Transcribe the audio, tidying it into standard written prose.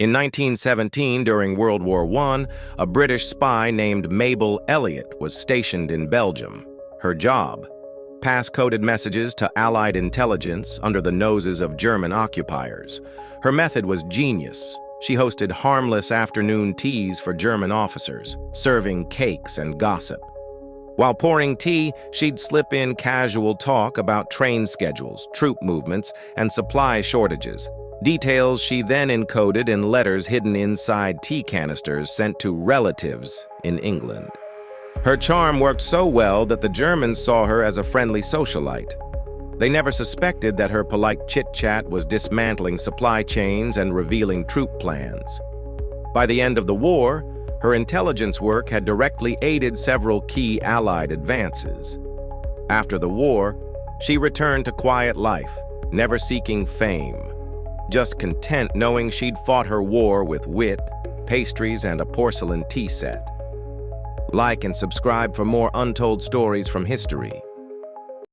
In 1917, during World War I, a British spy named Mabel Elliott was stationed in Belgium. Her job: pass-coded messages to Allied intelligence under the noses of German occupiers. Her method was genius. She hosted harmless afternoon teas for German officers, serving cakes and gossip. While pouring tea, she'd slip in casual talk about train schedules, troop movements, and supply shortages. Details she then encoded in letters hidden inside tea canisters sent to relatives in England. Her charm worked so well that the Germans saw her as a friendly socialite. They never suspected that her polite chit-chat was dismantling supply chains and revealing troop plans. By the end of the war, her intelligence work had directly aided several key Allied advances. After the war, she returned to quiet life, never seeking fame, just content knowing she'd fought her war with wit, pastries, and a porcelain tea set. Like and subscribe for more untold stories from history.